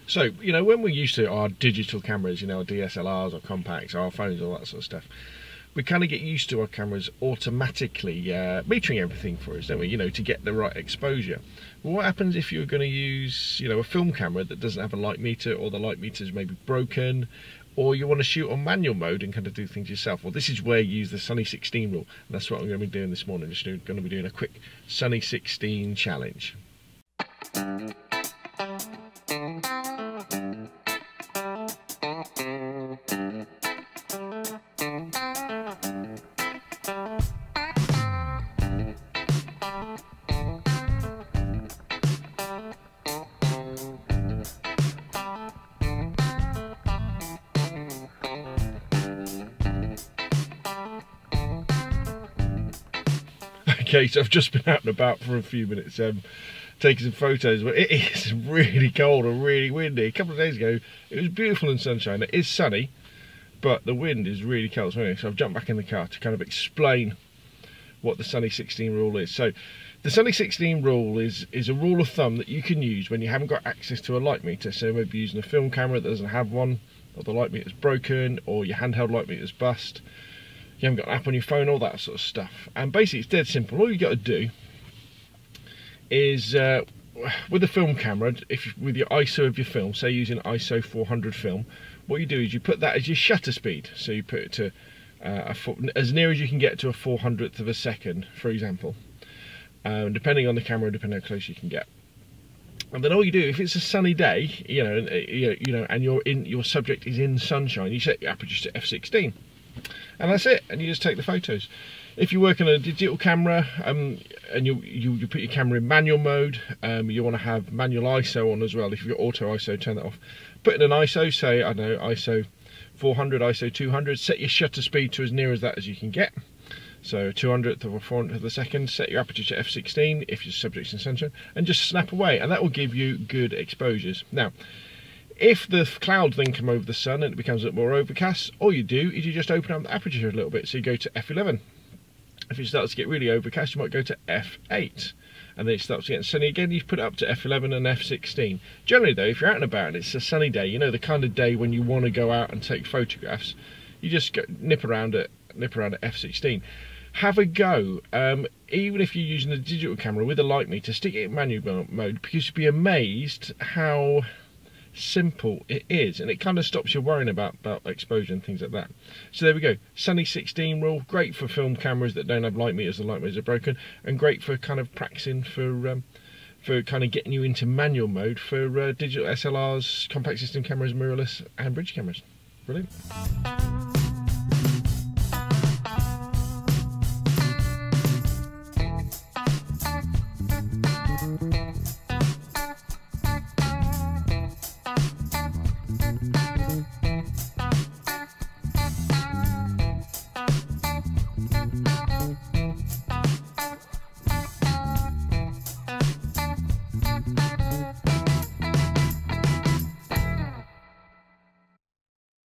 So, you know, when we're used to our digital cameras, you know, our DSLRs, our compacts, our phones, all that sort of stuff, we kind of get used to our cameras automatically metering everything for us, don't we? You know, to get the right exposure. Well, what happens if you're going to use, you know, a film camera that doesn't have a light meter, or the light meter's maybe broken, or you want to shoot on manual mode and kind of do things yourself? Well, this is where you use the Sunny 16 rule, and that's what I'm going to be doing this morning. Just going to be doing a quick Sunny 16 challenge. Okay, so I've just been out and about for a few minutes taking some photos, but it is really cold and really windy. A couple of days ago it was beautiful and sunshine. It is sunny, but the wind is really cold. So anyway, so I've jumped back in the car to kind of explain what the Sunny 16 rule is. So the Sunny 16 rule is a rule of thumb that you can use when you haven't got access to a light meter. So maybe using a film camera that doesn't have one, or the light meter's broken, or your handheld light meter's bust, you haven't got an app on your phone, all that sort of stuff. And basically it's dead simple. All you got to do is with a film camera, with your ISO of your film, say using ISO 400 film, what you do is you put that as your shutter speed. So you put it to as near as you can get to a 400th of a second, for example, depending on the camera, depending how close you can get. And then all you do, if it's a sunny day, and your subject is in sunshine, you set your aperture to f16. And that's it, and you just take the photos. If you work on a digital camera and you put your camera in manual mode, you want to have manual ISO on as well. If you've got auto ISO, turn that off. Put in an ISO, say, I don't know, ISO 400, ISO 200, set your shutter speed to as near as that as you can get. So 200th of a 400th of a second, set your aperture to f16 if your subject's in sunshine, and just snap away, and that will give you good exposures. Now, if the clouds then come over the sun and it becomes a bit more overcast, all you do is you just open up the aperture a little bit. So you go to f11. If it starts to get really overcast, you might go to f8. And then it starts getting sunny again, you put it up to f11 and f16. Generally though, if you're out and about and it's a sunny day, you know, the kind of day when you want to go out and take photographs, you just nip around at f16. Have a go. Even if you're using a digital camera with a light meter, stick it in manual mode, because you'll be amazed how simple it is, and it kind of stops you worrying about exposure and things like that. So there we go, Sunny 16 rule, great for film cameras that don't have light meters, the light meters are broken, and great for kind of practicing for kind of getting you into manual mode for digital SLRs, compact system cameras, mirrorless and bridge cameras. Brilliant.